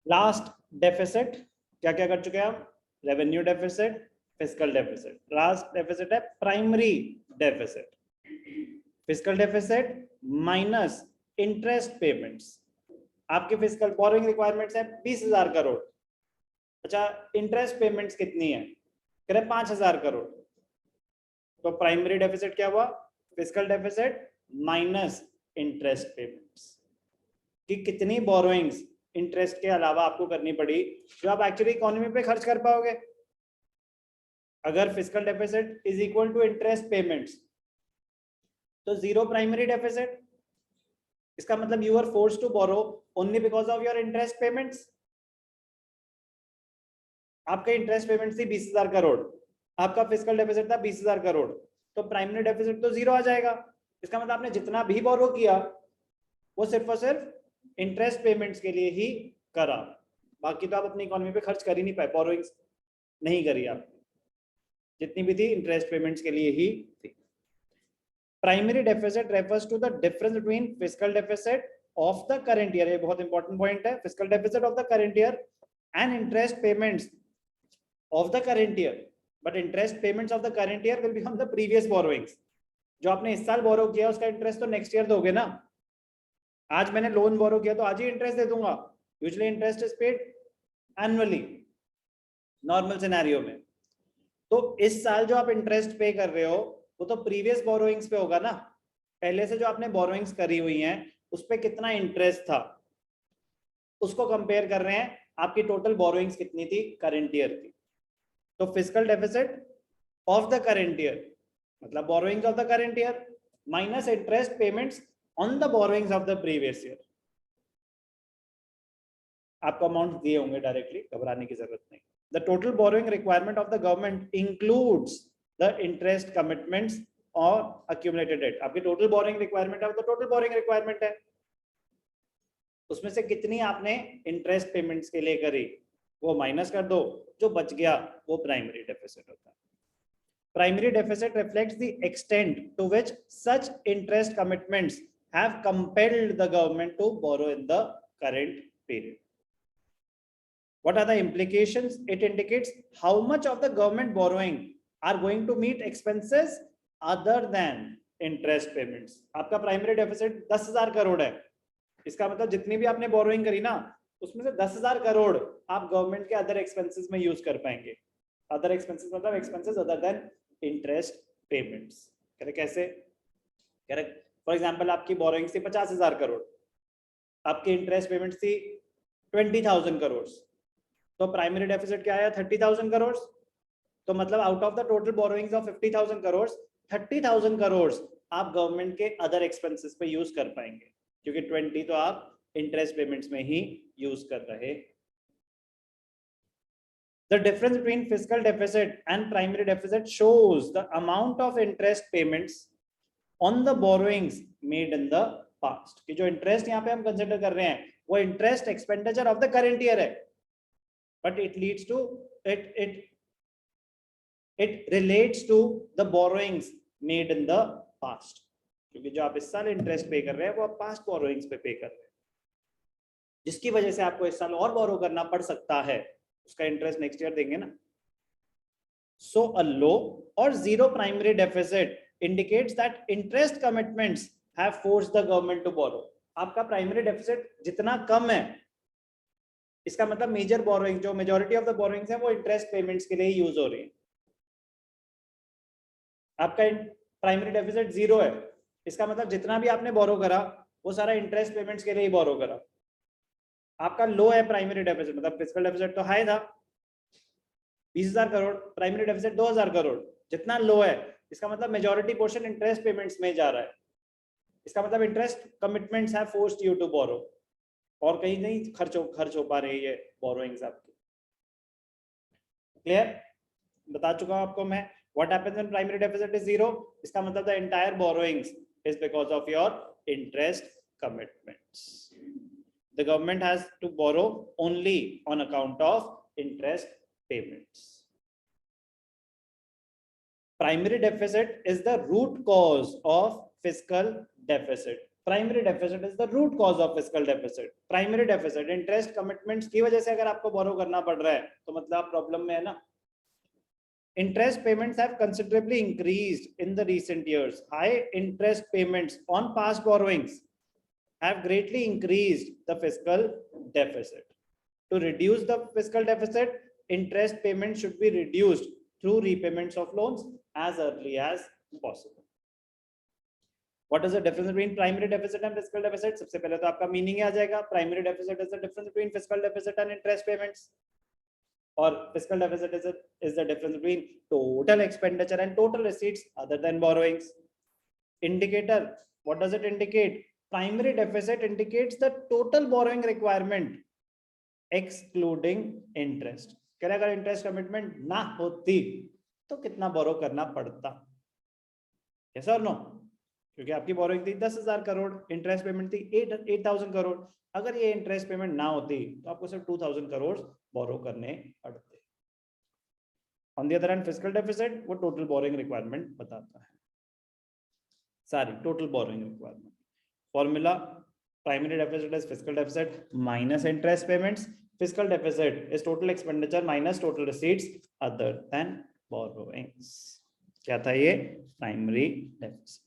Last deficit क्या क्या कर चुके हैं हम? Revenue deficit, fiscal deficit. Last deficit है primary deficit. Fiscal deficit minus interest payments. आपके फिस्कल बोरोइंग रिक्वायरमेंट्स है 20,000 करोड़। अच्छा, इंटरेस्ट पेमेंट्स कितनी है? कह रहे 5,000 करोड़। तो प्राइमरी डेफिसिट क्या हुआ? Fiscal deficit minus interest payments. कि कितनी बोरोइंग्स इंटरेस्ट के अलावा आपको करनी पड़ी जो आप एक्चुअली इकोनॉमी पे खर्च कर पाओगे। अगर fiscal deficit is equal to interest payments तो जीरो प्राइमरी डेफिसिट। इसका मतलब you are forced to borrow only because of your interest payments. आपका इंटरेस्ट पेमेंट थी 20,000 करोड़, आपका फिस्कल डेफिसिट था 20,000 करोड़, तो प्राइमरी डेफिसिट तो जीरो आ जाएगा। इसका मतलब आपने जितना भी बोरो किया वो सिर्फ और सिर्फ इंटरेस्ट पेमेंट्स के लिए ही करा, बाकी तो आप अपनी इकोनॉमी पे खर्च कर ही नहीं पाए, बोरोइंग्स नहीं करी आपने, जितनी भी थी इंटरेस्ट पेमेंट्स के लिए ही थी। Primary deficit refers to the difference between fiscal deficit of the current year, ये बहुत इंपॉर्टेंट पॉइंट है, fiscal deficit of the current year and interest payments of the current year, but interest payments of the current year will become the previous borrowings. जो आपने इस साल बोरो किया उसका interest तो नेक्स्ट ईयर दोगे ना। आज मैंने लोन बोरो किया तो आज ही इंटरेस्ट दे दूंगा। Usually interest is paid annually normal scenario में। तो इस साल जो आप इंटरेस्ट पे कर रहे हो वो तो प्रीवियस बोरोइंग्स पे होगा ना। पहले से जो आपने बोरोइंग्स करी हुई हैं उस पे कितना इंटरेस्ट था उसको कंपेयर कर रहे हैं, आपकी टोटल बोरोइंग्स कितनी थी करंट ईयर की। तो fiscal deficit of the current year मतलब borrowings of the current year minus interest payments on the borrowings of the previous year. आपको अमाउंट दिए होंगे डायरेक्टली, घबराने की जरूरत नहीं। The total borrowing requirement of the government includes the interest commitments और accumulated debt. आपकी टोटल बोरोइंग रिक्वायरमेंट है, तो टोटल बोरोइंग रिक्वायरमेंट है, उसमें से कितनी आपने इंटरेस्ट पेमेंट्स के लिए करी वो माइनस कर दो, जो बच गया वो प्राइमरी डेफिसिट होता है। Primary deficit reflects the extent to which such interest commitments have compelled the government to borrow in the current period. What are the implications? It indicates how much of the government borrowing are going to meet expenses other than interest payments. आपका primary deficit 10,000 crore है, इसका मतलब जितनी भी आपने borrowing करी ना उसमें से 10,000 करोड़ आप गवर्नमेंट के अदर एक्सपेंसेस में यूज कर पाएंगे। अदर एक्सपेंसेस मतलब expenses other than interest payments. कह रहे कैसे? कह रहे फॉर एग्जांपल आपकी बोरोइंग थी 50,000 करोड़, आपकी इंटरेस्ट पेमेंट थी 20,000 करोड़, तो प्राइमरी डेफिसिट क्या आया? 30,000 करोड़। तो मतलब out of the total borrowings of 50,000 crore 30,000 crore आप गवर्नमेंट के अदर एक्सपेंसेस पे यूज कर पाएंगे, क्योंकि 20 तो आप इंटरेस्ट पेमेंट्स में ही यूज कर रहे। The difference between fiscal deficit and primary deficit shows the amount of interest payments on the borrowings made in the past। कि जो इंटरेस्ट यहाँ पे हम कंसिडर कर रहे हैं वो interest expenditure of the current year है, but it leads to it relates to the borrowings made in the past, क्योंकि जो आप इस साल इंटरेस्ट पे कर रहे हैं वो आप पास्ट बोरोइंग्स पे पे कर रहे हैं, जिसकी वजह से आपको इस साल और बोरो करना पड़ सकता है, उसका इंटरेस्ट नेक्स्ट ईयर देंगे ना। So a low or zero primary deficit indicates that interest commitments have forced the government to borrow। आपका प्राइमरी डेफिसिट जितना कम है इसका मतलब मेजर बोरोइंग, जो मेजॉरिटी ऑफ द बोरोइंग्स है वो इंटरेस्ट पेमेंट्स के लिए यूज हो रही है। आपका प्राइमरी डेफिसिट जीरो है, इसका मतलब जितना भी आपने बोरो करा वो सारा इंटरेस्ट पेमेंट्स के लिए ही बोरो करा। आपका लो है प्राइमरी डेफिसिट, मतलब फिस्कल डेफिसिट तो हाई था 20,000 करोड़, प्राइमरी डेफिसिट 2,000 करोड़, जितना लो है इसका मतलब मेजॉरिटी पोर्शन इंटरेस्ट पेमेंट्स में जा रहा है। इसका मतलब interest commitments have forced you to borrow, और कहीं नहीं खर्च हो पा रही है बोरोइंग्स आपकी। क्लियर? बता चुका हूं आपको मैं। What happens when primary deficit is zero? इसका मतलब the entire borrowings is because of your interest commitments. The government has to borrow only on account of interest payments. Primary deficit is the root cause of fiscal deficit। Primary deficit is the root cause of fiscal deficit. Primary deficit interest commitments की वजह से अगर आपको बोरो करना पड़ रहा है तो मतलब आप प्रॉब्लम में है ना. Interest payments have considerably increased in the recent years. High interest payments on past borrowings have greatly increased the fiscal deficit. To reduce the fiscal deficit, interest payments should be reduced through repayments of loans as early as possible. What is the difference between primary deficit and fiscal deficit? सबसे पहले तो आपका meaning आ जाएगा. Primary deficit is the difference between fiscal deficit and interest payments. Or fiscal deficit is the difference between total expenditure and total receipts other than borrowings. Indicator, what does it indicate? Primary deficit indicates the total borrowing requirement excluding interest. अगर interest commitment ना होती तो कितना बोरो करना पड़ता? Yes or no? क्योंकि आपकी borrowing थी 10,000 करोड़, इंटरेस्ट पेमेंट थी 8,000 करोड़. अगर ये इंटरेस्ट पेमेंट ना होती तो आपको सिर्फ 2,000 करोड़ बोरो करने पड़ते. On the other hand fiscal deficit वो टोटल बोरोइंग रिक्वायरमेंट बताता है. सारी total borrowing requirement. Formula, primary deficit is fiscal deficit minus interest payments. Fiscal deficit is total expenditure minus total receipts other than borrowings. क्या था ये? Primary deficit.